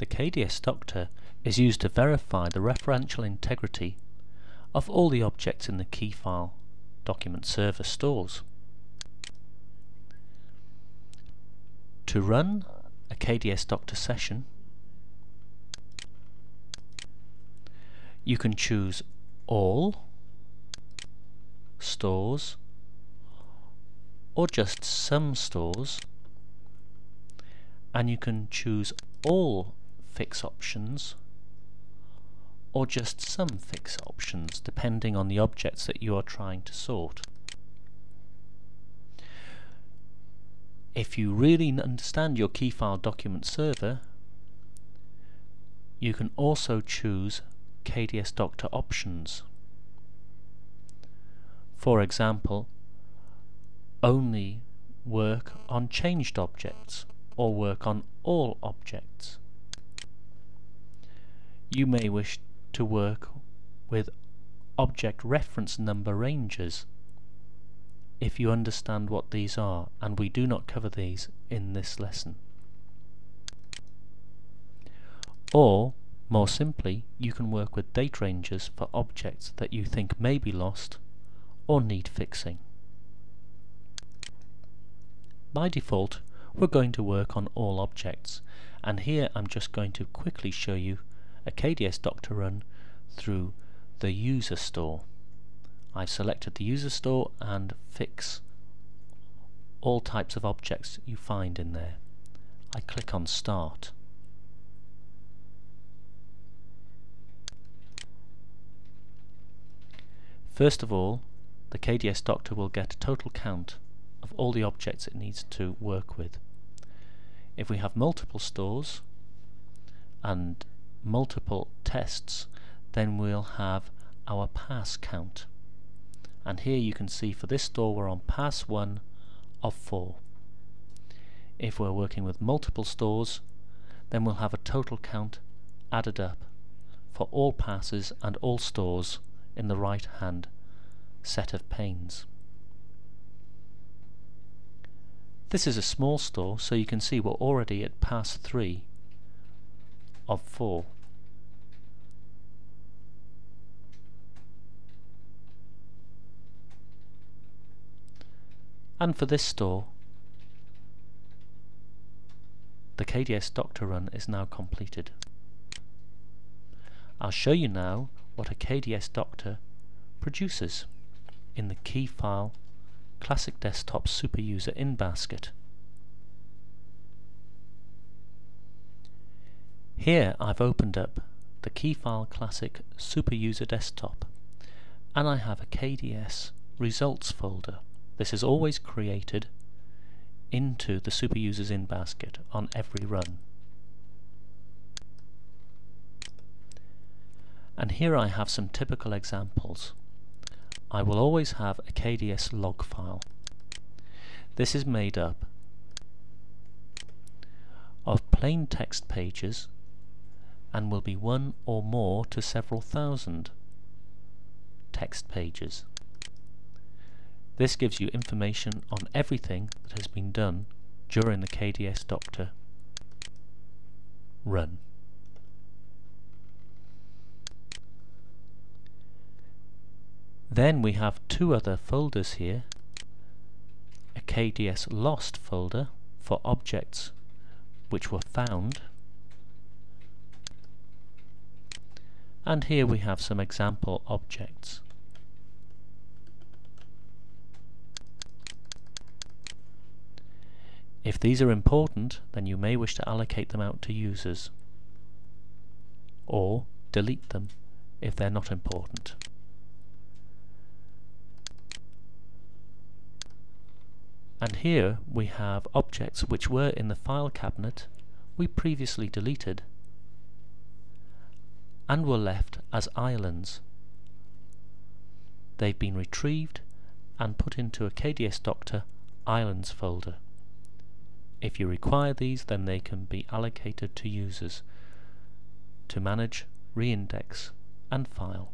The KDS Doctor is used to verify the referential integrity of all the objects in the Keyfile document server stores. To run a KDS Doctor session, you can choose all, stores, or just some stores, and you can choose all fix options or just some fix options depending on the objects that you are trying to sort. If you really understand your Keyfile document server, you can also choose KDS Doctor options. For example, only work on changed objects or work on all objects. You may wish to work with object reference number ranges if you understand what these are, and we do not cover these in this lesson. Or, more simply, you can work with date ranges for objects that you think may be lost or need fixing. By default, we're going to work on all objects, and here I'm just going to quickly show you a KDS Doctor run through the user store. I've selected the user store and fix all types of objects you find in there. I click on Start. First of all, the KDS Doctor will get a total count of all the objects it needs to work with. If we have multiple stores and multiple tests, then we'll have our pass count. And here you can see for this store we're on pass 1 of 4. If we're working with multiple stores, then we'll have a total count added up for all passes and all stores in the right hand set of panes. This is a small store, so you can see we're already at pass 3 of 4. And for this store, the KDS Doctor run is now completed. I'll show you now what a KDS Doctor produces in the Keyfile Classic Desktop Superuser in basket. Here I've opened up the Keyfile Classic Superuser Desktop, and I have a KDS results folder. This is always created into the Superusers in basket on every run. And here I have some typical examples. I will always have a KDS log file. This is made up of plain text pages and will be one or more to several thousand text pages. This gives you information on everything that has been done during the KDS Doctor run. Then we have two other folders here, a KDS lost folder for objects which were found, and here we have some example objects. If these are important, then you may wish to allocate them out to users, or delete them if they're not important. And here we have objects which were in the file cabinet we previously deleted and were left as islands. They've been retrieved and put into a KDS Doctor islands folder. If you require these, then they can be allocated to users to manage, reindex and file.